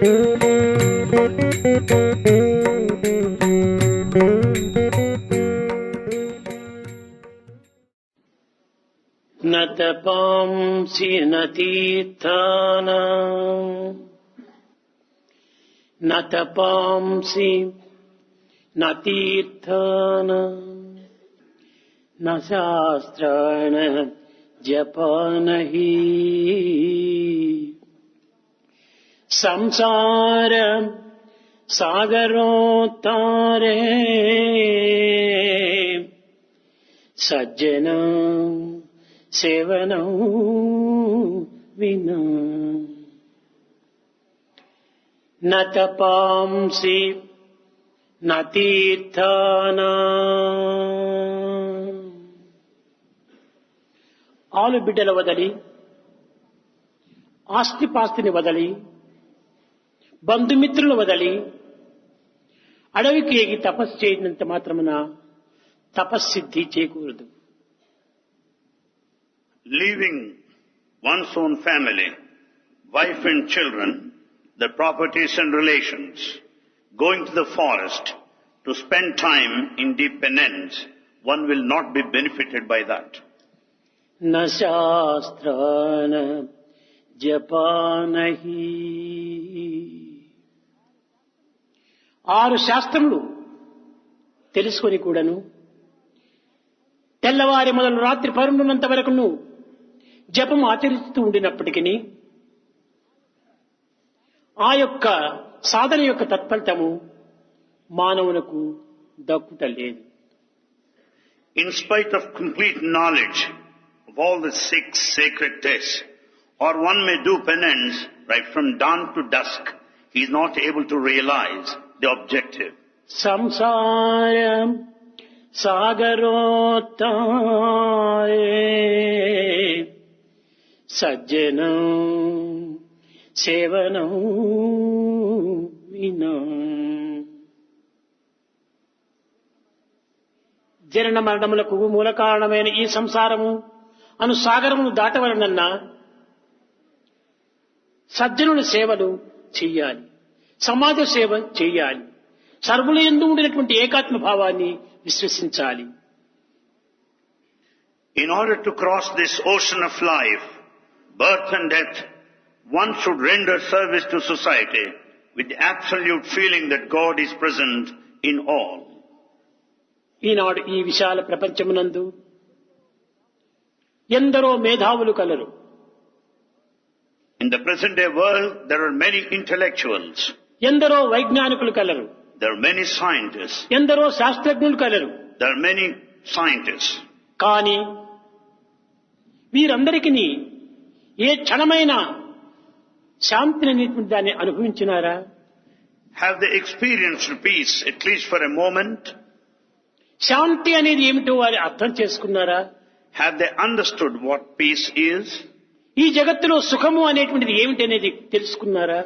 న తపాంసి న తీర్థానాం న తపాంసి న తీర్థానాం న శాస్త్రాణ జపానహి సంసార సాగరోత్తారే సజ్జనం సేవనం వినా న తపాంసి న తీర్థానాం. ఆలు బిడ్డల వదలి, ఆస్తిపాస్తిని వదలి, బంధుమిత్రులు వదలి అడవికి ఎగి తపస్సు చేయనంత మాత్రమున తపస్సిద్ధి చేకూరదు. Leaving one's own family, wife and children, the properties and relations, going to the forest to spend time in deep penance, one will not be benefited by that. న శాస్త్రాన జపానహి. 6 శాస్త్రములు తెలుసుకొని కూడాను తెల్లవారి మొదలు రాత్రి పరుండున్నంత వరకును జపం ఆచరిస్తూ ఉండినప్పటికీ ఆ యొక్క సాధన యొక్క తత్ఫలితము మానవులకు దక్కుట లేదు. In spite of complete knowledge of all the 6 sacred tests, or one may do penance right from dawn to dusk, he is not able to realize the objective. సంసారం సాగరోత్తారే సజ్జనం సేవనం వినా. జనన మరణములకు మూల కారణమైన ఈ సంసారము అను సాగరమును దాటవలనన్నా సజ్జనుల సేవలు చెయ్యాలి, సమాజ సేవ చెయ్యాలి, సర్వుల యందు ఉండినటువంటి ఏకాత్మ భావాన్ని విశ్వసించాలి. In order to cross this ocean of life, birth and death, one should render service to society with the absolute feeling that God is present in all. ఈనాడు ఈ విశాల ప్రపంచమునందు ఎందరో మేధావులు colour. In the present day world, there are many intellectuals, ఎందరో వైజ్ఞానికులు కలరు, there are many scientists, ఎందరో శాస్త్రజ్ఞులు కలరు. there are many scientists. కానీ వీరందరికీ ఏ క్షణమైన శాంతిని అనేటువంటి దాన్ని అనుభవించినారా? Have they experienced peace at least for a moment? శాంతి అనేది ఏమిటో వారు అర్థం చేసుకున్నారా? Have they understood what peace is? ఈ జగత్తులో సుఖము అనేటువంటిది ఏమిటి అనేది తెలుసుకున్నారా?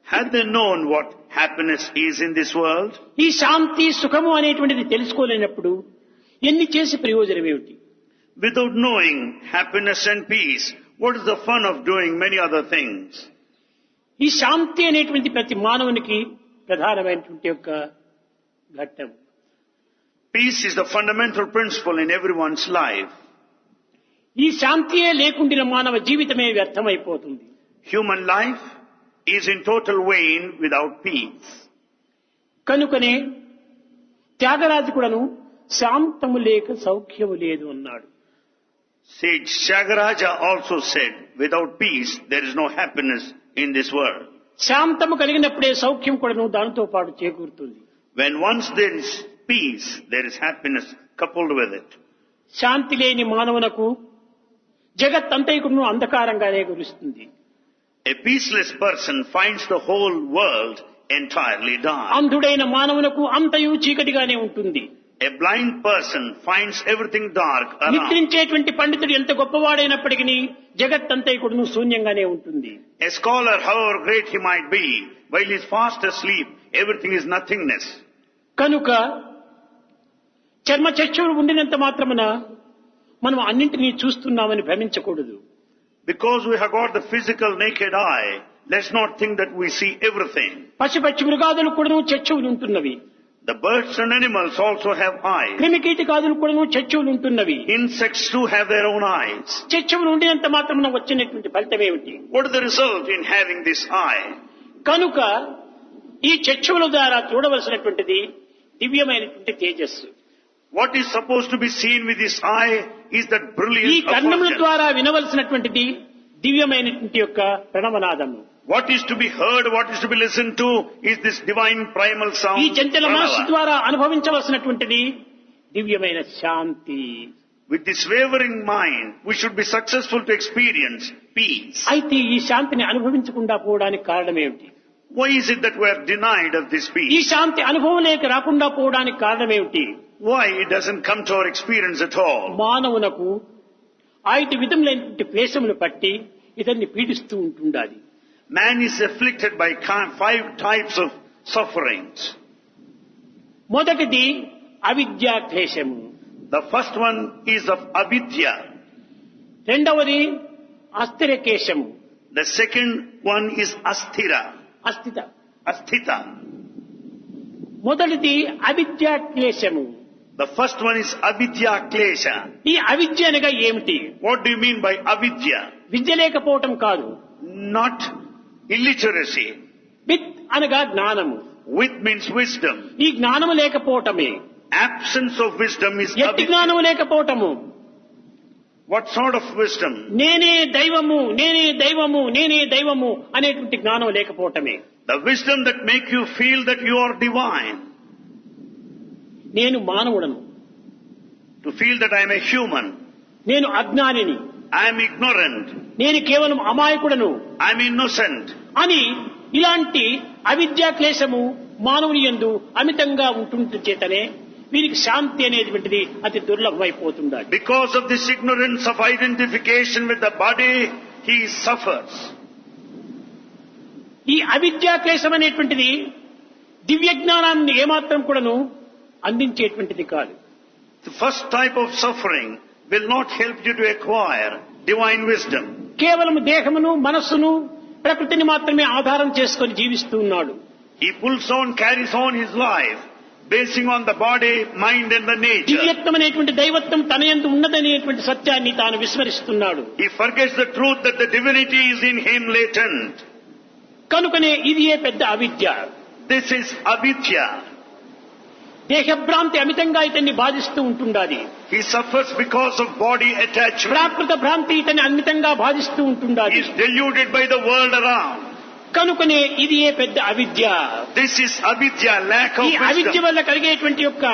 Have they known what happiness is in this world? ఈ శాంతి సుఖము అనేటువంటిది తెలుసుకోలేనప్పుడు ఎన్ని చేసి ప్రయోజనం ఏమిటి? Without knowing happiness and peace, what is the fun of doing many other things? ఈ శాంతి అనేటువంటి ప్రతి మానవునికి ప్రధానమైనటువంటి యొక్క ఘట్టం. Peace is the fundamental principle in everyone's life. ఈ శాంతియే లేకుండిన మానవ జీవితమే వ్యర్థమైపోతుంది. Human life is in total vain without peace. కనుకనే త్యాగరాజు కూడాను శాంతము లేక సౌఖ్యము లేదు అన్నాడు. Sage Tyagaraja also said, without peace there is no happiness in this world. శాంతము కలిగినప్పుడే సౌఖ్యం కూడాను దానితో పాటు చేకూరుతుంది. When once there is peace, there is happiness coupled with it. శాంతి లేని మానవునకు జగత్ అంతైకును అంధకారంగానే గురుస్తుంది. A peaceless person finds the whole world entirely dark. అంధుడైన మానవునకు అంతయు చీకటిగానే ఉంటుంది. A blind person finds everything dark around. నిద్రించేటువంటి పండితుడు ఎంత గొప్పవాడైనప్పటికీ జగత్ అంతైకును శూన్యంగానే ఉంటుంది. A scholar, however great he might be, while he is fast asleep, everything is nothingness. కనుక చర్మచక్షువులు ఉండినంత మాత్రమున మనం అన్నింటినీ చూస్తున్నామని భ్రమించకూడదు. Because we have got the physical naked eye, Let's not think that we see everything. పశుపక్షి మృగాదులు కూడాను చచ్చువులు ఉంటున్నవి. The birds and animals also have eyes. క్రిమికీటకాదులు కూడాను చచ్చువులు ఉంటున్నవి. Insects too have their own eyes. చచ్చువులు ఉండినంత మాత్రమున వచ్చినటువంటి ఫలితం ఏమిటి? What is the result in having this eye? కనుక ఈ చచ్చువుల ద్వారా చూడవలసినటువంటిది దివ్యమైనటువంటి తేజస్సు. What is supposed to be seen with this eye is that ఈ brilliance of కర్ణముల fortune. ద్వారా వినవలసినటువంటిది దివ్యమైనటువంటి యొక్క ప్రణవనాదము. What is to be heard, what is to be listened to is this divine primal sound. ఈ చంచల మనస్సు Pranava. ద్వారా అనుభవించవలసినటువంటిది దివ్యమైన శాంతి. With this wavering mind, we should be successful to experience peace. అయితే ఈ శాంతిని అనుభవించకుండా పోవడానికి కారణం ఏమిటి? Why is it that we are denied of this ఈ peace? శాంతి అనుభవం లేక రాకుండా పోవడానికి కారణం ఏమిటి? Why it doesn't come to our experience at all? మానవునకు ఐదు విధములైనటువంటి క్లేశములు పట్టి ఇతన్ని పీడిస్తూ ఉంటుండాలి. Man is afflicted by 5 types of sufferings. మొదటిది అవిద్యా క్లేశము, The first one is of avidya. రెండవది అస్థిర కేశము, The second one is asthira. Asthita. మొదటిది అవిద్యా క్లేశము. The first one is avidya klesha. ఈ అవిద్య అనగా ఏమిటి? What do you mean by avidya? విద్య లేకపోవటం కాదు. Not illiteracy. విత్ అనగా జ్ఞానము. With means wisdom. ఈ జ్ఞానము లేకపోవటమే. Absence of wisdom is ఎట్టి avidya. జ్ఞానము లేకపోవటము. What sort of wisdom? నేనే దైవము, నేనే దైవము, నేనే దైవము అనేటువంటి జ్ఞానం లేకపోవటమే. The wisdom that make you feel that you are divine. నేను మానవుడను, To feel that I am a human. నేను అజ్ఞానిని, I am ignorant. నేను కేవలం అమాయకుడను I am innocent. అని ఇలాంటి అవిద్యా క్లేశము మానవుని యందు అమితంగా ఉంటుంట చేతనే వీరికి శాంతి అనేటువంటిది అతి దుర్లభమైపోతుండాలి. Because of this ignorance of identification with the body, he suffers. ఈ అవిద్యా క్లేశం అనేటువంటిది దివ్య జ్ఞానాన్ని ఏమాత్రం కూడాను అందించేటువంటిది కాదు. The first type of suffering will not help you to acquire divine wisdom. కేవలం దేహమును, మనస్సును, ప్రకృతిని మాత్రమే ఆధారం చేసుకొని జీవిస్తూ ఉన్నాడు. He pulls on, carries on his life, basing on the body, mind and the nature. దివ్యత్వం అనేటువంటి దైవత్వం తన యందు ఉన్నదనేటువంటి సత్యాన్ని తాను విస్మరిస్తున్నాడు. He forgets the truth that the divinity is in him latent. కనుకనే ఇదియే పెద్ద అవిద్య. This is avidya. దేహభ్రాంతి అమితంగా ఇతన్ని బాధిస్తూ ఉంటుండాలి. He suffers because of body attachment. ప్రాకృత భ్రాంతి ఇతన్ని అమితంగా బాధిస్తూ He ఉంటుండాలి. is deluded by the world around. కనుకనే ఇదియే పెద్ద అవిద్య. This is avidya, lack of ఈ అవిద్య wisdom. వల్ల కలిగేటువంటి యొక్క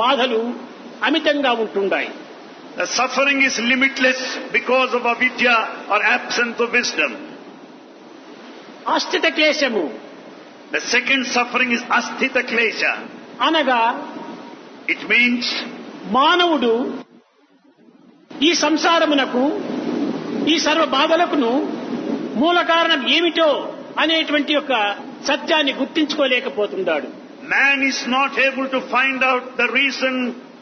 బాధలు అమితంగా ఉంటుండాయి. The suffering is limitless because of avidya or absence of wisdom. అస్థిత క్లేశము The second suffering is asthita klesha. అనగా It means మానవుడు ఈ సంసారమునకు, ఈ సర్వ బాధలకును మూల కారణం ఏమిటో అనేటువంటి యొక్క సత్యాన్ని గుర్తించుకోలేకపోతున్నాడు. man is not able to find out the reason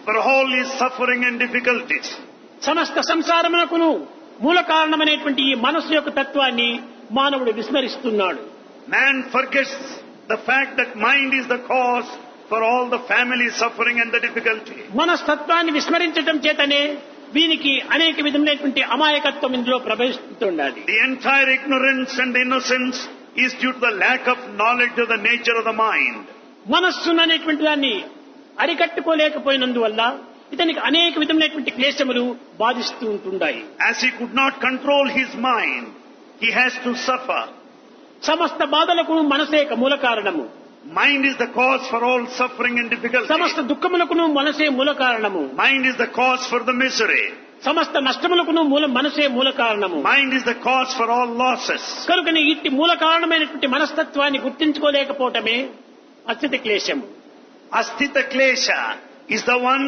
for all his suffering and difficulties. సమస్త సంసారమునకును మూల కారణమైనటువంటి ఈ మనస్సు యొక్క తత్వాన్ని మానవుడు విస్మరిస్తున్నాడు. Man forgets the fact that mind is the cause for all the family suffering and the difficulty. మనస్తత్వాన్ని విస్మరించడం చేతనే వీనికి అనేక విధమైనటువంటి అమాయకత్వం ఇందులో ప్రవేశిస్తుండాలి. The entire ignorance and innocence is due to the lack of knowledge of the nature of the mind. మనస్సును అనేటువంటి దాన్ని అరికట్టుకోలేకపోయినందువల్ల ఇతనికి అనేక విధమైనటువంటి క్లేశములు బాధిస్తూ ఉంటుంటాయి. As he could not control his mind, he has to suffer. సమస్త బాధలకు మనసే మూల కారణము. Mind is the cause for all suffering and difficulty. సమస్త దుఃఖములకును మనసే మూల కారణము. Mind is the cause for the misery. సమస్త నష్టములకును మనసే మూల కారణము. Mind is the cause for all losses. కనుకనే ఇట్టి మూల కారణమైనటువంటి మనస్తత్వాన్ని గుర్తించుకోలేకపోవటమే అస్థిత క్లేశము. Asthita klesha is the one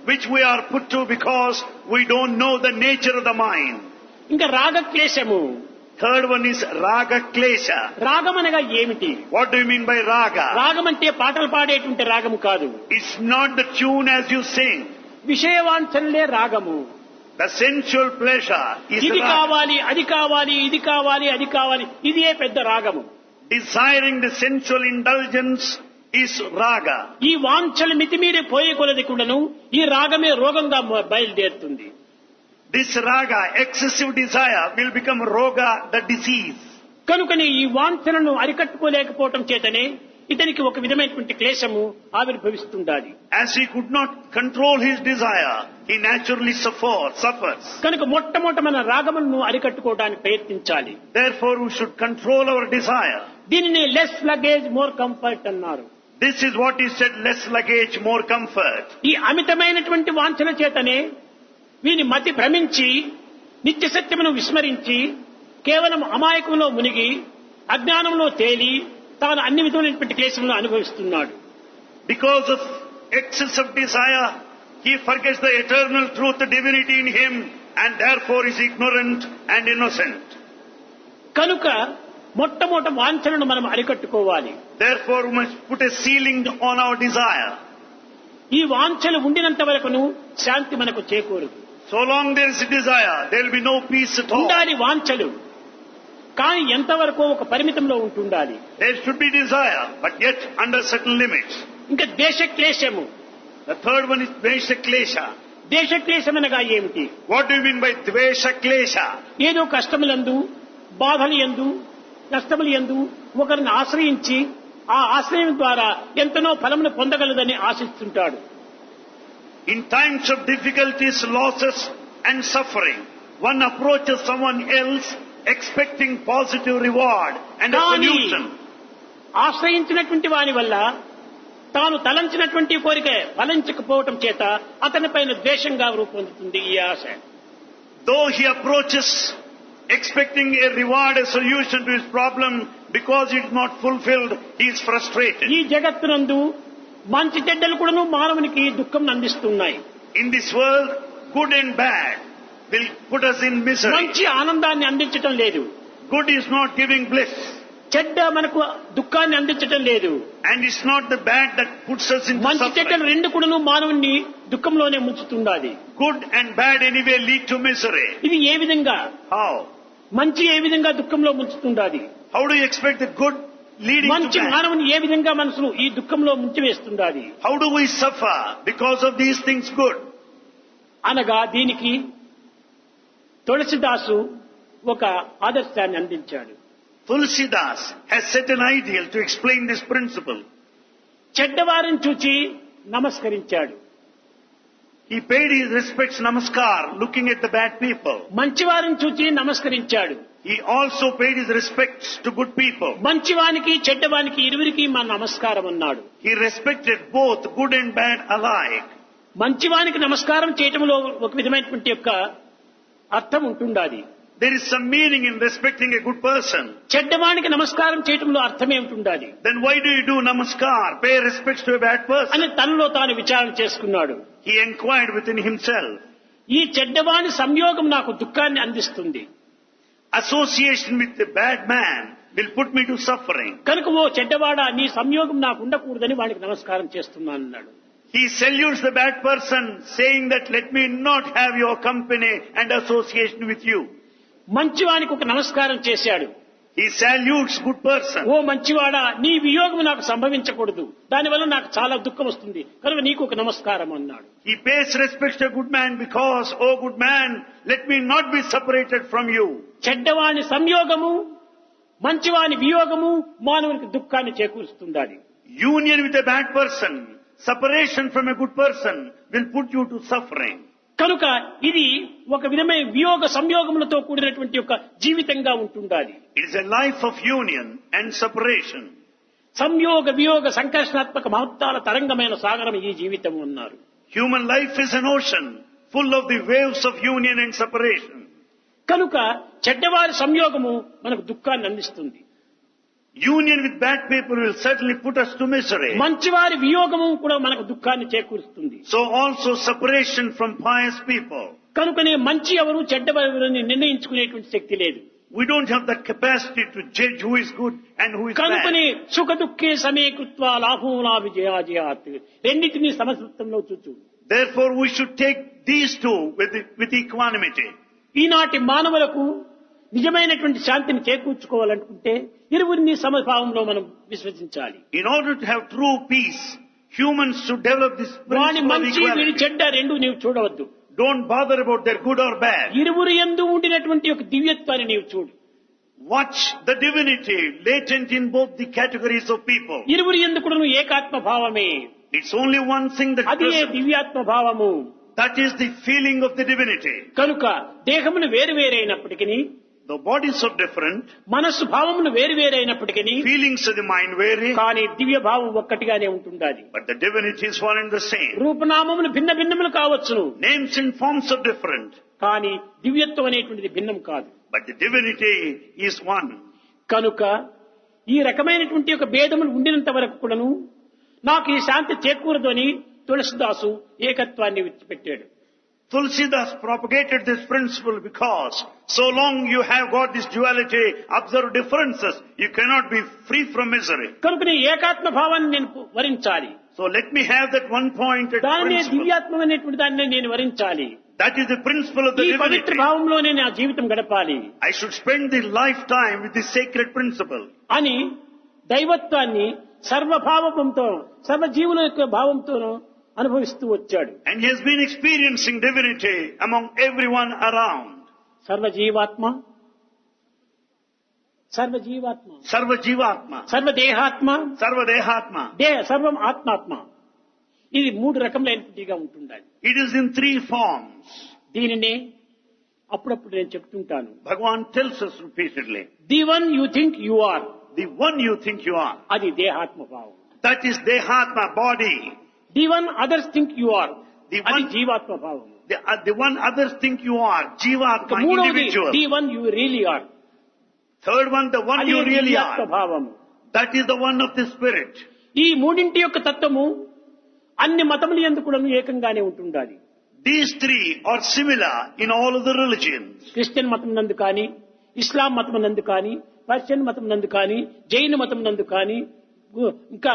which we are put to because we don't know the nature of the mind. ఇంకా రాగ క్లేశము. Third one is raga klesha. రాగం అనగా ఏమిటి? What do you mean by raga? రాగం అంటే పాటలు పాడేటువంటి రాగము కాదు. It's not the tune as you sing. విషయవాంఛనలే రాగము. The sensual pleasure is ఇది raga. కావాలి, అది కావాలి, ఇది కావాలి, అది కావాలి, ఇదే పెద్ద రాగము. Desiring the sensual indulgence is raga. ఈ వాంఛలు మితిమీరి పోయే కొలది కూడాను ఈ రాగమే రోగంగా బయలుదేరుతుంది. This raga, excessive desire, will become roga, the disease. కనుకనే ఈ వాంఛలను అరికట్టుకోలేకపోవటం చేతనే ఇతనికి ఒక విధమైనటువంటి క్లేశము ఆవిర్భవిస్తుండాలి. As he could not control his desire, he naturally suffers. కనుక మొట్టమొదట మన రాగములను అరికట్టుకోవడానికి ప్రయత్నించాలి. Therefore, we should control our desire. దీనిని లెస్ లగేజ్ మోర్ కంఫర్ట్ అన్నారు. This is what he said, less luggage, more comfort. ఈ అమితమైనటువంటి వాంఛన చేతనే వీని మతి భ్రమించి నిత్య సత్యమును విస్మరించి కేవలం అమాయకంలో మునిగి అజ్ఞానంలో తేలి తాను అన్ని విధమైనటువంటి క్లేశములను అనుభవిస్తున్నాడు. Because of excess of desire, he forgets the eternal truth, the divinity in him, and therefore is ignorant and innocent. కనుక మొట్టమొదట వాంఛనను మనం అరికట్టుకోవాలి. Therefore, we must put a ceiling on our desire. ఈ వాంఛలు ఉండినంత వరకును శాంతి మనకు చేకూరదు. So long there is a desire, there will be no peace at all. ఉండాలి వాంఛలు, కానీ ఎంతవరకు ఒక పరిమితంలో ఉంటుండాలి. There should be desire, but yet under certain limits. ఇంకా దేశ క్లేశము. The third one is Dvesha Klesha. దేశ క్లేశం అనగా ఏమిటి? What do you mean by Dvesha Klesha? ఏదో కష్టములందు, బాధలు యందు, కష్టములు యందు ఒకరిని ఆశ్రయించి ఆ ఆశ్రయం ద్వారా ఎంతనో ఫలమును పొందగలదని ఆశిస్తుంటాడు. In times of difficulties, losses and suffering, one approaches someone else expecting positive reward and a కానీ solution. ఆశ్రయించినటువంటి వాని వల్ల తాను తలంచినటువంటి కోరిక ఫలించకపోవటం చేత అతని పైన ద్వేషంగా రూపొందుతుంది ఈ ఆశ. Though he approaches expecting a reward, a solution to his problem, because it is not fulfilled, he is frustrated. ఈ జగత్తునందు మంచి చెడ్డలు కూడాను మానవునికి దుఃఖం అందిస్తున్నాయి. In this world, good and bad will put us in misery. మంచి ఆనందాన్ని అందించటం లేదు, Good is not giving bliss, చెడ్డ మనకు దుఃఖాన్ని అందించటం లేదు. and it's not the bad that puts us into మంచి చెడ్డలు suffering. రెండు కూడాను మానవుని దుఃఖంలోనే ముంచుతున్నది. Good and bad anyway lead to misery. ఇది ఏ విధంగా? How? మంచి ఏ విధంగా దుఃఖంలో ముంచుతున్నది? How do you expect the good leading మంచి to bad? మానవుని ఏ విధంగా మనసును ఈ దుఃఖంలో ముంచివేస్తున్నది How do we suffer because of these things good? అనగా దీనికి తులసిదాసు ఒక ఆదర్శాన్ని అందించాడు. Tulsidas has set an ideal to explain this principle. చెడ్డవారిని చూచి నమస్కరించాడు, He paid his respects namaskar looking at the bad people. మంచివారిని చూచి నమస్కరించాడు. He also paid his respects to good people. మంచివానికి చెడ్డవానికి ఇరువురికి మా నమస్కారం అన్నాడు. He respected both good and bad alike. మంచివానికి నమస్కారం చేయటంలో ఒక విధమైనటువంటి యొక్క అర్థం ఉంటుండాలి. There is some meaning in respecting a good person. చెడ్డవానికి నమస్కారం చేయటంలో అర్థమే ఉంటుండాలి. Then why do you do namaskar, pay respects to a bad person? అని తనలో తాను విచారణ చేసుకున్నాడు. He inquired within himself. ఈ చెడ్డవాని సంయోగం నాకు దుఃఖాన్ని అందిస్తుంది, Association with the bad man will put me to suffering. కనుక ఓ చెడ్డవాడా నీ సంయోగం నాకు ఉండకూడదని వాడికి నమస్కారం చేస్తున్నాను అన్నాడు. He salutes the bad person, saying that let me not have your company and association with you. మంచివానికి ఒక నమస్కారం చేశాడు. He salutes good person. ఓ మంచివాడా నీ వియోగం నాకు సంభవించకూడదు, దానివల్ల నాకు చాలా దుఃఖం వస్తుంది, కనుక నీకు ఒక నమస్కారం అన్నాడు. He pays respect to a good man because, oh good man, let me not be separated from you. చెడ్డవాని సంయోగము మంచివాని వియోగము మానవునికి దుఃఖాన్ని చేకూరుస్తుండాలి. Union with a bad person, separation from a good person will put you to suffering. కనుక ఇది ఒక విధమైన వియోగ సంయోగములతో కూడినటువంటి ఒక జీవితంగా ఉంటుండాలి. It is a life of union and separation. సంయోగ వియోగ సంకర్షణాత్మక మహత్తాల తరంగమైన సాగరం ఈ జీవితం అన్నారు. Human life is an ocean full of the waves of union and separation. కనుక చెడ్డవారి సంయోగము మనకు దుఃఖాన్ని అందిస్తుంది. Union with bad people will certainly put us to misery. మంచివారి వియోగము కూడా మనకు దుఃఖాన్ని చేకూరుస్తుంది. So also separation from pious people. కనుకనే మంచి ఎవరు చెడ్డవారిని నిర్ణయించుకునేటువంటి శక్తి లేదు. We don't have the capacity to judge who is good and who is కనుకనే bad. సుఖ దుఃఖే సమీకృత్వా లాభం లాభ జయాజయాత్ రెండింటినీ సమసత్వంలో చూచు. Therefore we should take these two with equanimity. ఈనాటి మానవులకు నిజమైనటువంటి శాంతిని చేకూర్చుకోవాలనుకుంటే ఇరువురిని సమభావంలో మనం విశ్వసించాలి. In order to have true peace, humans should develop this వాని principle of మంచి వీడి equality. చెడ్డ రెండు నీవు చూడవద్దు. Don't bother about their good or bad. ఇరువురు యందు ఉండినటువంటి ఒక దివ్యత్వాన్ని నీవు చూడు. Watch the divinity latent in both the categories of people. ఇరువురు యందు కూడా నువ్వు ఏకాత్మ భావమే. It's only one thing that అదే present. దివ్యాత్మ భావము. That is the feeling of the divinity. కనుక దేహమును వేరు వేరైనప్పటికీ, The bodies are different, మనస్సు భావమును వేరు వేరైనప్పటికీ, feelings of the mind vary, కానీ దివ్య భావం ఒక్కటిగానే ఉంటుండాలి. but the divinity is one and the same. రూపనామములు భిన్న భిన్నములు కావచ్చును, Names and forms are different, కానీ దివ్యత్వం అనేటువంటిది భిన్నం కాదు. but the divinity is one. కనుక ఈ రకమైనటువంటి ఒక భేదములు ఉండినంత వరకు కూడాను నాకు ఈ శాంతి చేకూరదు అని తులసిదాసు ఏకత్వాన్ని విడిచిపెట్టాడు. Tulsidas propagated this principle because so long you have got this duality, observe differences, you cannot be free from misery. కనుక నీ ఏకాత్మ భావాన్ని నేను వరించాలి. So let me have that one pointed దానినే principle. దివ్యాత్మ అనేటువంటి దాన్ని నేను వరించాలి. That is the principle of the ఈ పవిత్ర divinity. భావంలోనే నా జీవితం గడపాలి I should spend the lifetime with this sacred principle. అని దైవత్వాన్ని సర్వభావంతో సర్వజీవుల యొక్క భావంతోనూ అనుభవిస్తూ వచ్చాడు. And he has been experiencing divinity among everyone around. సర్వజీవాత్మ, సర్వజీవాత్మ, Sarva Jivatma, సర్వదేహాత్మ, Sarva Dehatma. సర్వం ఆత్మాత్మ. ఇది మూడు రకములైనట్టుగా ఉంటుండాలి. It is in three forms. దీనినే అప్పుడప్పుడు నేను చెప్తుంటాను. Bhagavan tells us repeatedly. The one you think you are, The one you think you are, అది దేహాత్మ భావం. that is Dehatma, body. The one others think you are, The అది one, జీవాత్మ భావం. the one others think you are, Jivatma, మూడవది individual. The one you really are, Third one, the one అది you really దివ్యాత్మ are. భావము. That is the one of the spirit. ఈ మూడింటి యొక్క తత్వము అన్ని మతముల యందు కూడా ఏకంగానే ఉంటుండాలి. These three are similar in all of the religions. Christian మతం నందు కానీ, ఇస్లాం మతం నందు కానీ, పర్షియన్ మతం నందు కానీ, జైన మతం నందు కానీ, ఇంకా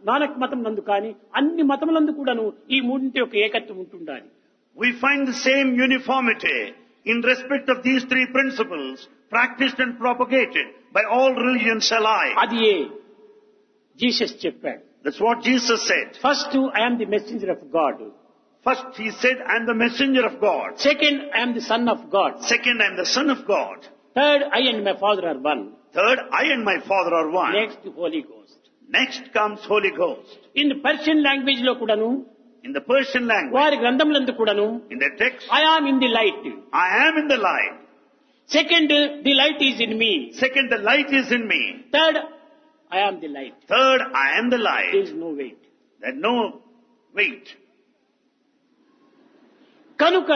నానక్ మతం నందు కానీ, అన్ని మతములందు కూడాను ఈ మూడింటి యొక్క ఏకత్వం ఉంటుండాలి. We find the same uniformity in respect of these three principles practiced and propagated by all religions alike. అది జీసస్ చెప్పాడు. That's what Jesus said. First I am the messenger of God, First, he said, I am the messenger of God. Second I am the son of God, Second, I am the son of God. Third I and my Father are one, Third, I and my Father are one. Next Holy Ghost. Next comes Holy Ghost. In Persian language లో కూడాను, In the Persian language, వారి గ్రంథములందు కూడాను in the text, I am in the light, I am in the light. Second the light is in me, Second, the light is in me. Third I am the light, Third, I am the there light. Is no weight. There's no weight. కనుక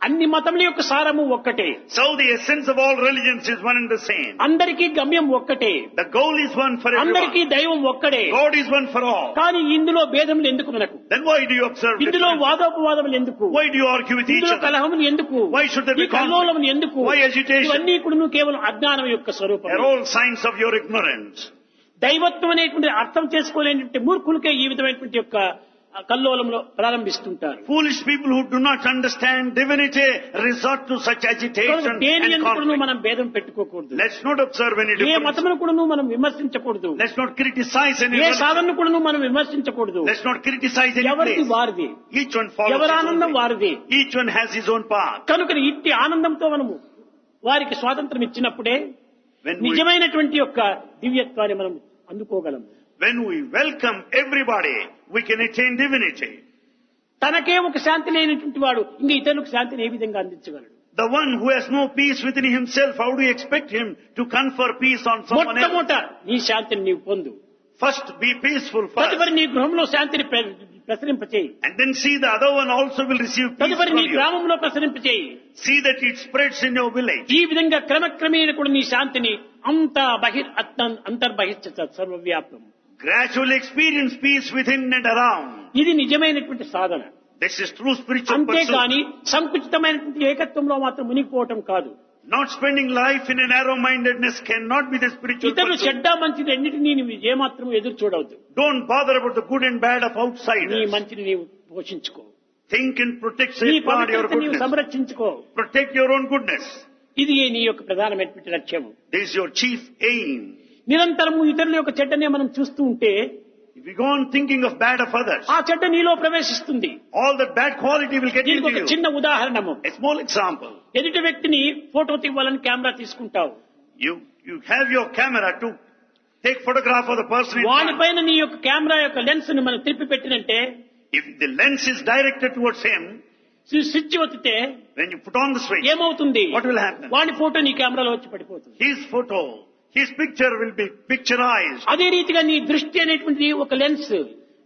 అన్ని మతముల యొక్క సారము ఒక్కటే, So the essence of all religions is one and the same. అందరికీ గమ్యం ఒక్కటే, The goal is one for అందరికీ everyone. దైవం ఒక్కడే. God is one for all. కానీ ఇందులో భేదములు ఎందుకు మనకు? Then why do you observe ఇందులో difference? వాదోపవాదములు ఎందుకు? Why do you argue with each ఇందులో other? కలహములు ఎందుకు? Why should there ఈ be conflict? కల్లోలములు ఎందుకు? Why agitation? ఇవన్నీ కూడా కేవలం అజ్ఞానం యొక్క స్వరూపం. They're all signs of your ignorance. దైవత్వం అనేటువంటి అర్థం చేసుకోలేనటువంటి మూర్ఖులకే ఈ విధమైనటువంటి యొక్క కల్లోలంలో ప్రారంభిస్తుంటారు. Foolish people who do not understand divinity resort to such agitation దేని and ఎందుకు conflict. మనం భేదం పెట్టుకోకూడదు. Let's not observe any A difference. మతమును కూడా మనం విమర్శించకూడదు. Let's not criticize any A religion. సాధనను కూడా మనం విమర్శించకూడదు. Let's not criticize any ఎవరిది place. వారిది, Each one follows ఎవరి his own ఆనందం way. వారిది. Each one has his own path. కనుక ఇట్టి ఆనందంతో మనము వారికి స్వాతంత్రం ఇచ్చినప్పుడే When we, నిజమైనటువంటి యొక్క దివ్యత్వాన్ని మనం అందుకోగలము. when we welcome everybody, we can attain divinity. తనకే ఒక శాంతి లేనటువంటి వాడు ఇంకా ఇతరులకు శాంతిని ఏ విధంగా అందించగలడు? The one who has no peace within himself, how do you expect him to confer peace on someone else? మొట్టమొదట నీ శాంతిని నీవు పొందు. First, be peaceful first. తదుపరి నీ గృహంలో శాంతిని ప్రసరింపచేయి. And then see the other one also will receive peace తదుపరి from నీ you. గ్రామంలో ప్రసరింపచేయి. See that it spreads in your village. ఈ విధంగా క్రమక్రమేణ కూడా నీ శాంతిని అంతా అంతర్బహిష్ట సర్వవ్యాప్తం. Gradually experience peace within and around. ఇది నిజమైనటువంటి సాధన. This is true spiritual అంతేకాని pursuit. సంకుచితమైనటువంటి ఏకత్వంలో మాత్రం మునిగిపోవటం కాదు. Not spending life in a narrow-mindedness cannot be the spiritual ఇతరులు pursuit. చెడ్డ మంచిది రెండింటినీ నీవు ఏమాత్రం ఎదురు చూడవద్దు. Don't bother about the good and bad of నీ outsiders. మంచిని నీవు పోషించుకో. Think and protect, నీ safeguard your పవిత్రత నీవు goodness. సంరక్షించుకో. Protect your own goodness. ఇది నీ యొక్క ప్రధానమైనటువంటి లక్ష్యము. This is your chief aim. నిరంతరము ఇతరుల యొక్క చెడ్డనే మనం చూస్తూ ఉంటే If you go on thinking of bad of others, ఆ చెడ్డ నీలో ప్రవేశిస్తుంది. all that bad quality will get దీనికి into ఒక you. చిన్న ఉదాహరణము. A small example. ఎదుటి వ్యక్తిని ఫోటో తీయాలని కెమెరా తీసుకుంటావు. You have your camera to take photograph of the person in front. వానిపైన నీ యొక్క కెమెరా యొక్క లెన్స్ ని మనం తిప్పి పెట్టినంటే If the lens is directed towards him, switch ఒత్తితే when you put on the switch, ఏమవుతుంది? what will happen? వాని ఫోటో నీ కెమెరాలో వచ్చి పడిపోతుంది. His photo, his picture will be picturized. అదే రీతిగా నీ దృష్టి అనేటువంటి ఒక lens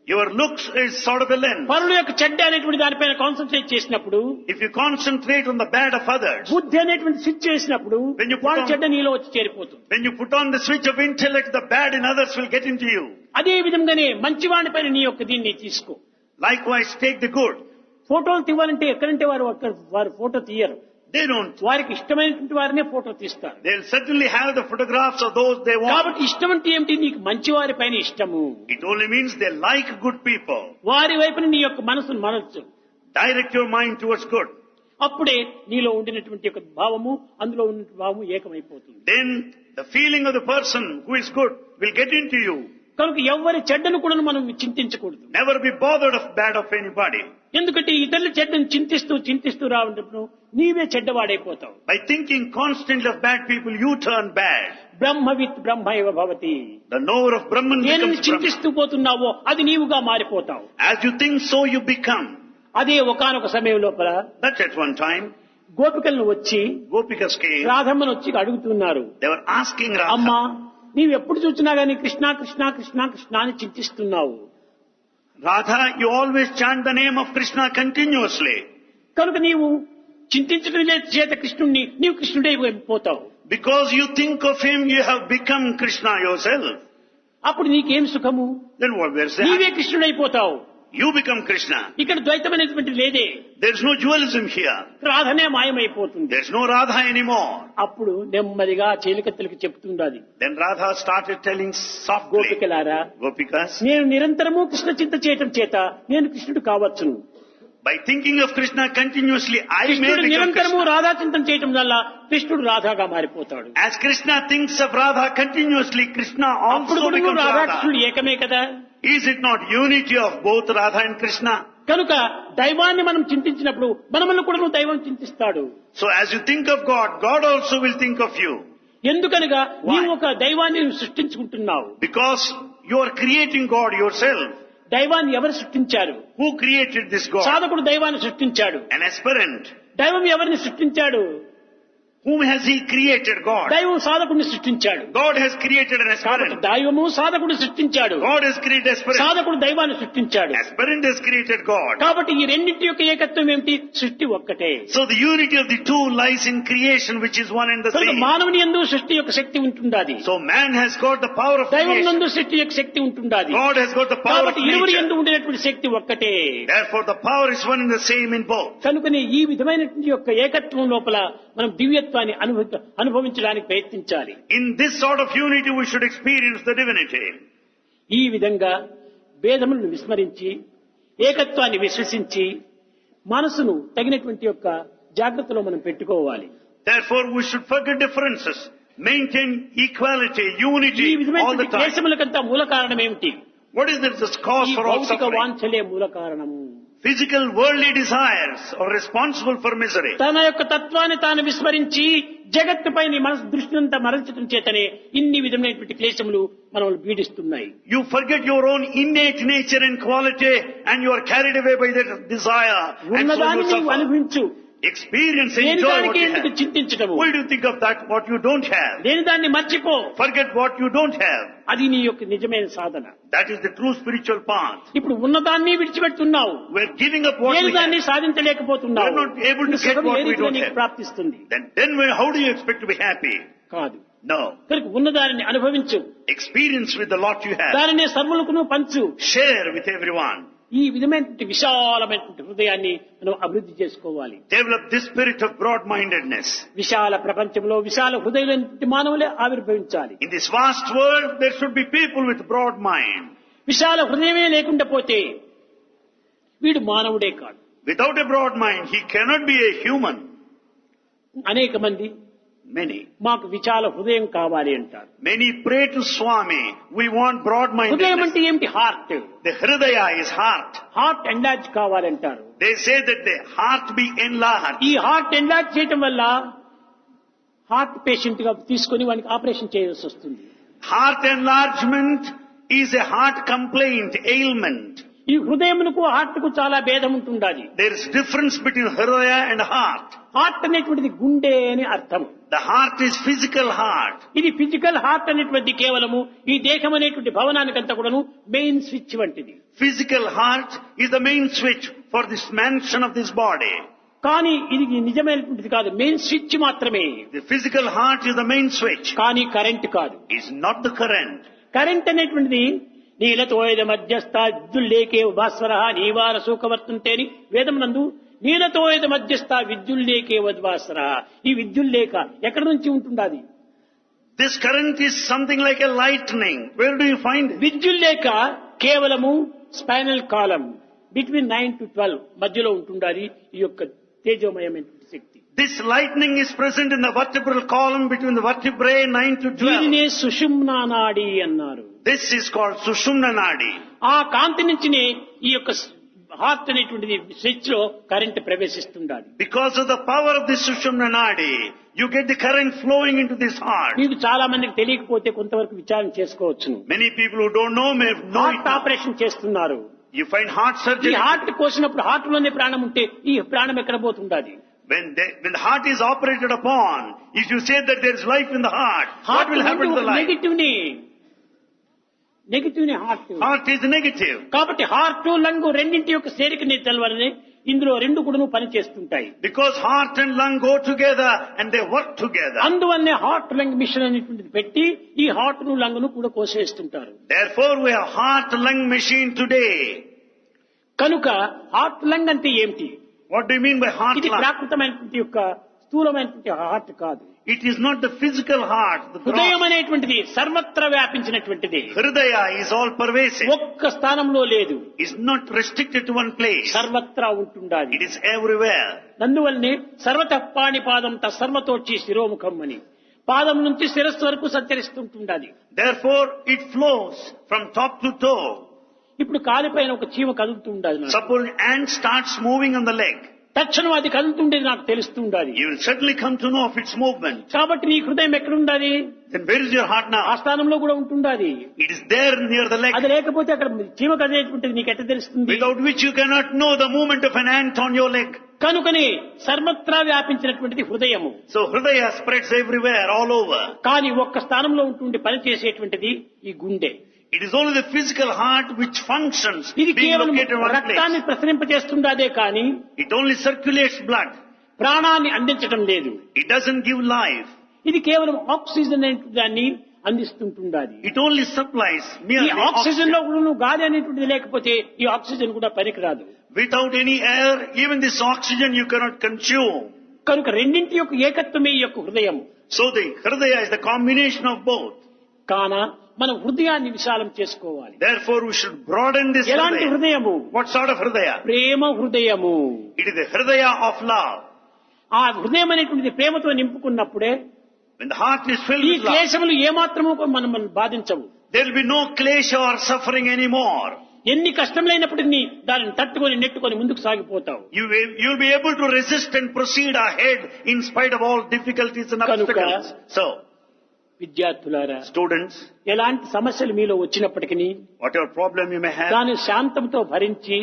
Your looks is sort of a lens. పరుల యొక్క చెడ్డ అనేటువంటి దానిపైన కాన్సన్ట్రేట్ చేసినప్పుడు, If you concentrate on the bad of others, బుద్ధి అనేటువంటి స్విచ్ చేసినప్పుడు When you put వాడి on- చెడ్డ నీలో వచ్చి చేరిపోతుంది. when you put on the switch of intellect, the bad in others will get into you. అదే విధంగానే మంచివాడి పైన నీ యొక్క దీన్ని తీసుకో. Likewise, take the good. ఫోటోలు తీయాలంటే ఎక్కడంటే వారు ఫోటో తీయరు. They don't. వారికి ఇష్టమైనటువంటి వారినే ఫోటో తీస్తారు. They'll certainly have the photographs of those they want. కాబట్టి ఇష్టం అంటే ఏమిటి? నీకు మంచి వారి పైన ఇష్టము. It only means they like good people. వారి వైపున నీ యొక్క మనసును మనసు. Direct your mind towards good. అప్పుడే నీలో ఉండినటువంటి యొక్క భావము అందులో ఉన్న భావము ఏకమైపోతుంది. Then the feeling of the person who is good will get into you. కనుక ఎవరి చెడ్డను కూడా మనం చింతించకూడదు. Never be bothered of bad of anybody. ఎందుకంటే ఇతరుల చెడ్డను చింతిస్తూ రావడం నీవే చెడ్డవాడైపోతావు. By thinking constantly of bad people, you turn bad. బ్రహ్మవిత్ బ్రహ్మైవ Bhavati. The knower of Brahman నేను becomes Brahman. చింతిస్తూ పోతున్నావో అది నీవుగా మారిపోతావు. As you think, so you become. అదే ఒకానొక సమయం లోపల That at one time, గోపికలను వచ్చి Gopikas came. రాధమ్మను వచ్చి అడుగుతున్నారు, They were asking అమ్మా Radha, నీవు ఎప్పుడు చూసినా గానీ కృష్ణ కృష్ణ కృష్ణ కృష్ణ అని చింతిస్తున్నావు. Radha, you always chant the name of Krishna continuously. కనుక నీవు చింతించడం చేత కృష్ణుణ్ణి నీవు కృష్ణుడై పోతావు. Because you think of him, you have become Krishna yourself. అప్పుడు నీకేం సుఖము? Then what we're నీవే saying? కృష్ణుడైపోతావు. You become Krishna. ఇక్కడ ద్వైతం అనేటువంటి లేదే. There's no dualism here. రాధనే మాయమైపోతుంది. There's no Radha anymore. అప్పుడు నెమ్మదిగా చీలికత్తెలకు చెప్తుండాలి, Then Radha started telling softly, గోపికలారా Gopikas, నేను నిరంతరము కృష్ణ చింత చేయటం చేత నేను కృష్ణుడు కావచ్చును. by thinking of Krishna continuously, I may కృష్ణుడు become నిరంతరము Krishna. రాధా చింతన చేయటం వల్ల కృష్ణుడు రాధాగా మారిపోతాడు. As Krishna thinks of Radha continuously, Krishna అప్పుడు also కూడా becomes రాధా Radha. కృష్ణుడు ఏకమే కదా. Is it not unity of both Radha and Krishna? కనుక దైవాన్ని మనం చింతించినప్పుడు మనల్ని కూడా దైవం చింతిస్తాడు. So as you think of God, God also will think of you. ఎందుకనగా Why? నీవు ఒక దైవాన్ని సృష్టించుకుంటున్నావు. Because you are creating God yourself. దైవాన్ని ఎవరు సృష్టించారు? Who created this God? సాధకుడు దైవాన్ని సృష్టించాడు. An aspirant. దైవం ఎవరిని సృష్టించాడు? Whom has he created? God. దైవం సాధకుడిని సృష్టించాడు. God has created an కాబట్టి aspirant. దైవము సాధకుడు సృష్టించాడు. God has created aspirant. సాధకుడు దైవాన్ని సృష్టించాడు. Aspirant has created God. కాబట్టి ఈ రెండింటి యొక్క ఏకత్వం ఏమిటి? సృష్టి ఒక్కటే. So the unity of the two lies in creation, which is one and the కనుక same. మానవుని యందు సృష్టి యొక్క శక్తి ఉంటుండాది. So man has got the power of దైవం creation. నందు సృష్టి యొక్క శక్తి ఉంటుండాది. God has got the power of కాబట్టి ఇరువురి యందు nature. ఉండేటువంటి శక్తి ఒక్కటే. Therefore the power is one and the same in both. కనుకనే ఈ విధమైనటువంటి యొక్క ఏకత్వం లోపల మనం దివ్యత్వాన్ని అనుభవించడానికి ప్రయత్నించాలి. In this sort of unity we should experience the divinity. ఈ విధంగా భేదములను విస్మరించి ఏకత్వాన్ని విశ్వసించి మనసును తగినటువంటి యొక్క జాగ్రత్తలో మనం పెట్టుకోవాలి. Therefore we should forget differences, maintain equality, ఈ unity all the విధమైనటువంటి time. క్లేశములకంతా మూల కారణం ఏమిటి? What is this cause ఈ for all భౌతిక suffering? వాంఛలే మూల కారణము. Physical worldly desires are responsible for misery. తన యొక్క తత్వాన్ని తాను విస్మరించి జగత్తుపై నీ మనసు దృష్టినంతా మరల్చడం చేతనే ఇన్ని విధమైనటువంటి క్లేశములు మనల్ని పీడిస్తున్నాయి. You forget your own innate nature and quality and you are carried away by that desire and so ఉన్నదాన్ని you నీవు suffer. అనుభవించు. Experience, దేని enjoy what దానికి you ఎందుకు have. చింతించడము? Why do you think of that what you don't have? దేని దాన్ని మర్చిపో. Forget what you don't have. అది నీ యొక్క నిజమైన సాధన. That is the true spiritual path. ఇప్పుడు ఉన్నదాన్ని విడిచిపెడుతున్నావు. We're giving up what నేను we దాన్ని have. సాధించలేకపోతున్నావు. We're not able to get సుఖం what ఏ we రీతిలో don't నీకు have. ప్రాప్తిస్తుంది? Then how do you expect to be happy? కాదు. No. కనుక ఉన్నదానిని అనుభవించు. Experience with the lot you have. దానిని సర్వులకును పంచు. Share with everyone. ఈ విధమైనటువంటి విశాలమైనటువంటి హృదయాన్ని మనం అభివృద్ధి చేసుకోవాలి. Develop this spirit of broad-mindedness. విశాల ప్రపంచంలో విశాల హృదయులైనటువంటి మానవులే ఆవిర్భవించాలి. In this vast world, there should be people with broad mind. విశాల హృదయమే లేకుండా పోతే వీడు మానవుడే కాదు. Without a broad mind, he cannot be a human. అనేక మంది Many. మాకు విశాల హృదయం కావాలి అంటారు. Many pray to Swami, we want హృదయం broad-mindedness. అంటే ఏమిటి? Heart. The Hridaya is heart. Heart enlarge కావాలంటారు. They say that the heart be enlarged. ఈ హార్ట్ ఎంలార్జ్ చేయటం వల్ల హార్ట్ పేషెంట్ గా తీసుకొని వానికి ఆపరేషన్ చేయాల్సి వస్తుంది. Heart enlargement is a heart complaint, ailment. ఈ హృదయమునకు హార్ట్ కు చాలా భేదం ఉంటుండాలి. There is difference between Hridaya and heart. Heart అనేటువంటిది గుండె అని అర్థం. The heart is physical heart. ఇది ఫిజికల్ హార్ట్ అనేటువంటి కేవలము ఈ దేహం అనేటువంటి భవనానికంతా కూడాను మెయిన్ స్విచ్ వంటిది. Physical heart is the main switch for this mansion of this body. కానీ ఇది నిజమైనటువంటిది కాదు, మెయిన్ స్విచ్ మాత్రమే. The physical heart is the main switch. కానీ కరెంట్ కాదు. It's not the current. Current అనేటువంటిది నీలతోయద మధ్యస్థ విద్యుల్లేకే భాస్వర నీవార సూకవర్తుంటే అని వేదమునందు నీలతోయద మధ్యస్థ విద్యుల్లేకే వద్వాస్వర. ఈ విద్యుల్లేఖ ఎక్కడి నుంచి ఉంటుండాది? This current is something like a lightning. Where do you find it? విద్యుల్లేఖ కేవలము స్పైనల్ కాలం బిట్వీన్ 9 to 12 మధ్యలో ఉంటుండాలి ఈ యొక్క తేజోమయమైన శక్తి. This lightning is present in the vertebral column between the vertebrae 9 to 12. దీనినే సుషుమ్నా నాడి అన్నారు. This is called Sushumna Nadi. ఆ కాంతి నుంచినే ఈ యొక్క హార్ట్ అనేటువంటిది స్విచ్ లో current ప్రవేశిస్తుండాలి. Because of the power of this Sushumna Nadi, you get the current flowing into this heart. మీకు చాలా మందికి తెలియకపోతే కొంతవరకు విచారణ చేసుకోవచ్చును. Many people who don't know may know it. Heart operation చేస్తున్నారు. You find heart ఈ surgery. హార్ట్ కోసినప్పుడు హార్ట్ లోనే ప్రాణం ఉంటే ఈ ప్రాణం ఎక్కడ పోతుండాలి? When the heart is operated upon, if you say that there is life in the heart, what heart will happen to the life? Negative ని హార్ట్. Heart is negative. కాబట్టి heart lung రెండింటి యొక్క చేరికని తెలవాలని ఇందులో రెండు కూడా పని చేస్తుంటాయి. Because heart and lung go together and they work together. అందువల్లనే హార్ట్ లంగ్ మిషన్ అనేటువంటిది పెట్టి ఈ హార్ట్ ను లంగ్ ను కూడా కోసేస్తుంటారు. Therefore we have heart lung machine today. కనుక హార్ట్ లంగ్ అంటే ఏమిటి? What do you mean by heart ఇది lung? ప్రాకృతమైనటువంటి యొక్క స్థూలమైనటువంటి హార్ట్ కాదు. It is not the physical heart. The హృదయం gross. అనేటువంటిది సర్వత్రా వ్యాపించినటువంటిది. Hridaya is all pervasive. ఒక్క స్థానంలో లేదు, It's not restricted to one place. సర్వత్రా ఉంటుండాలి. It is everywhere. అందువల్లనే సర్వతః పాణిపాదం తత్సర్వతోచి శిరోముఖం అని పాదం నుంచి శిరస్సు వరకు సంచరిస్తుంటుండాలి. Therefore it flows from top to toe. ఇప్పుడు కాలిపైన ఒక చీమ కదులుతూ ఉండాలి. Suppose an ant starts moving on the leg. తక్షణం అది కదులుతుండేది నాకు తెలుస్తూ ఉండాలి. You will certainly come to know of its movement. కాబట్టి నీ హృదయం ఎక్కడ ఉండాలి? Then where is your heart ఆ now? స్థానంలో కూడా ఉంటుండాలి. It is there near the leg. అది లేకపోతే అక్కడ చీమ కదిలేటువంటిది నీకు ఎట్లా తెలుస్తుంది? Without which you cannot know the movement of an ant on your leg. కనుకనే సర్వత్రా వ్యాపించినటువంటిది హృదయము. So Hridaya spreads everywhere, all over. కానీ ఒక్క స్థానంలో ఉంటుండి పనిచేసేటువంటిది ఈ గుండె. It is only the physical heart which functions, ఇది being కేవలం located in one రక్తాన్ని place. ప్రసరింపజేస్తుండదే కానీ It only circulates blood. ప్రాణాన్ని అందించడం లేదు. It doesn't give life. ఇది కేవలం ఆక్సిజన్ అనే దాన్ని అందిస్తుంటుండాలి. It only supplies ఈ merely ఆక్సిజన్ oxygen. లో కూడా నువ్వు గాలి అనేటువంటిది లేకపోతే ఈ ఆక్సిజన్ కూడా పనికిరాదు. Without any air, even this oxygen you cannot consume. కనుక రెండింటి యొక్క ఏకత్వమే ఈ యొక్క హృదయం. So the Hridaya is the combination of both. కాన మనం హృదయాన్ని విశాలం చేసుకోవాలి. Therefore we should broaden this ఎలాంటి Hridaya. హృదయము? What sort of Hridaya? ప్రేమ హృదయము. It is the Hridaya of love. ఆ హృదయం అనేటువంటిది ప్రేమతో నింపుకున్నప్పుడే When the heart is filled ఈ with love, క్లేశములు ఏమాత్రము మనం బాధించవు. there will be no klesha or suffering anymore. ఎన్ని కష్టములైనప్పటికీ దానిని తట్టుకొని నెట్టుకొని ముందుకు సాగిపోతావు. You'll be able to resist and proceed ahead in spite of all difficulties and Kanuka. obstacles. So, విద్యార్థులారా, students, ఎలాంటి సమస్యలు మీలో వచ్చినప్పటికీ whatever problem you may have, దాని శాంతంతో భరించి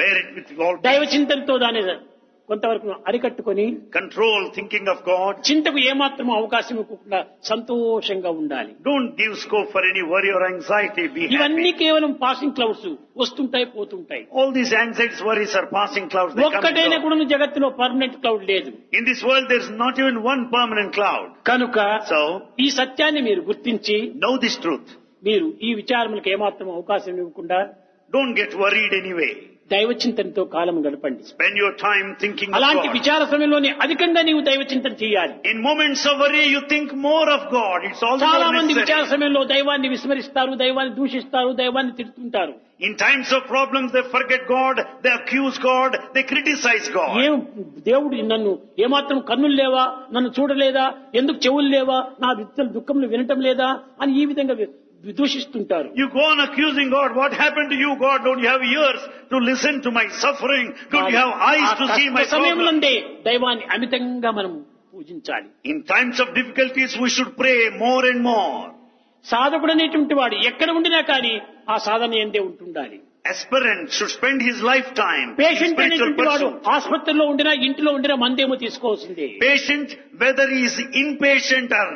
bear it with all దైవ చింతనతో దాని కొంతవరకు అరికట్టుకొని control, thinking of God. చింతకు ఏమాత్రం అవకాశం ఇవ్వకుండా సంతోషంగా ఉండాలి. Don't give scope for any worry or anxiety. Be ఇవన్నీ happy. కేవలం పాసింగ్ క్లౌడ్స్, వస్తుంటాయి పోతుంటాయి. All these anxieties, worries are passing clouds. They come and ఒక్కటైనా go. కూడా జగత్తులో పర్మనెంట్ క్లౌడ్ లేదు. In this world, there is not even one permanent cloud. కనుక So, ఈ సత్యాన్ని మీరు గుర్తించి know this truth. మీరు ఈ విచారములకు ఏమాత్రం అవకాశం ఇవ్వకుండా Don't get worried anyway. దైవ చింతనతో కాలం గడపండి. Spend your time thinking of అలాంటి God. విచార సమయంలోనే అధికంగా నీవు దైవ చింతన చేయాలి. In moments of worry, you think more of God. It's also చాలా మంది విచార necessary. సమయంలో దైవాన్ని విస్మరిస్తారు, దైవాన్ని దూషిస్తారు, దైవాన్ని తిడుతుంటారు. In times of problems, they forget God, they accuse God, they criticize God. ఏం దేవుడు నన్ను ఏమాత్రం కన్నులు లేవా, నన్ను చూడలేదా, ఎందుకు చెవులు లేవా, నా దుఃఖంలో వినటం లేదా అని ఈ విధంగా దూషిస్తుంటారు. You go on accusing God. What happened to you, God? Don't you have ears to listen to my suffering? Don't you have eyes to see my problem? సమయంలోనే దైవాన్ని అమితంగా మనం పూజించాలి. In times of difficulties, we should pray more and more. సాధకుడు అనేటువంటి వాడు ఎక్కడ ఉండినా కానీ ఆ సాధన ఎందే ఉంటుండాలి. Aspirant should spend his lifetime in patient spiritual అనేటువంటి వాడు pursuit. ఆసుపత్రిలో ఉండినా ఇంట్లో ఉండినా మందేమో తీసుకోవాల్సిందే. Patient, whether he is inpatient or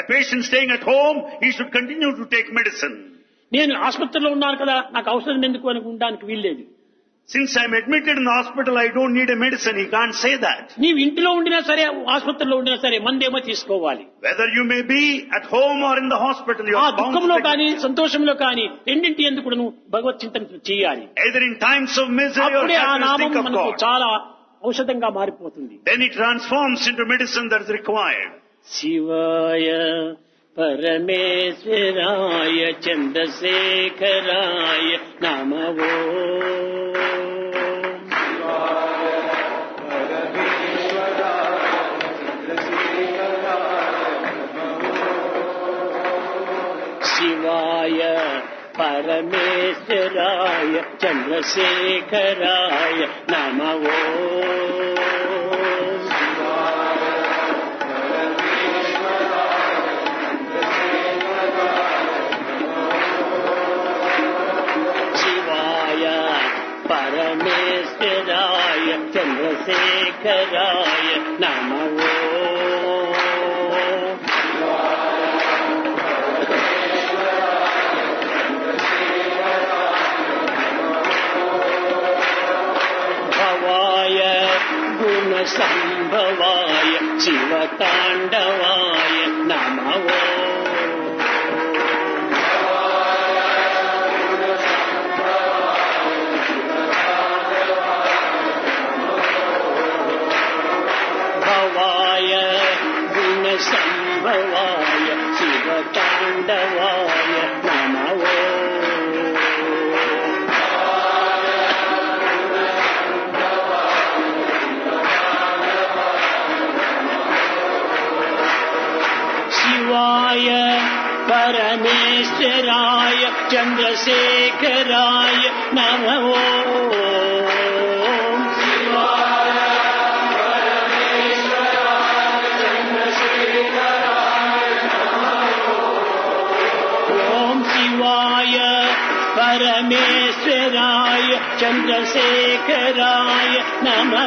a patient staying at home, he should continue to take medicine. నేను ఆసుపత్రిలో ఉన్నాను కదా, నాకు ఔషధం ఎందుకు అని ఉండడానికి వీల్లేదు. Since I am admitted in the hospital, I don't need a medicine. He can't say that. నీవు ఇంటిలో ఉండినా సరే, ఆసుపత్రిలో ఉండినా సరే మందేమో తీసుకోవాలి. Whether you may be at home or in the hospital, you ఆ are bound to దుఃఖంలో take కానీ medicine. సంతోషంలో కానీ రెండింటి ఎందుకు నువ్వు భగవత్ చింతన చేయాలి. Either in times of misery or అప్పుడే ఆ happiness, నామం think of మనకు God. చాలా ఔషధంగా మారిపోతుంది. Then it transforms into medicine that is required. శివాయ పరమేశ్వరాయ చంద్రశేఖరాయ నమో. శివాయ పరమేశ్వరాయ చంద్రశేఖరాయ నమో. శివాయ పరమేశ్వరాయ చంద్రశేఖరాయ నమో. భవాయ గుణసంభవాయ శివతాండవాయ నమో. భవాయ గుణసంభవాయ శివతాండవాయ నమో. శివాయ పరమేశ్వరాయ చంద్రశేఖరాయ నమో. ఓం శివాయ పరమేశ్వరాయ చంద్రశేఖరాయ నమో.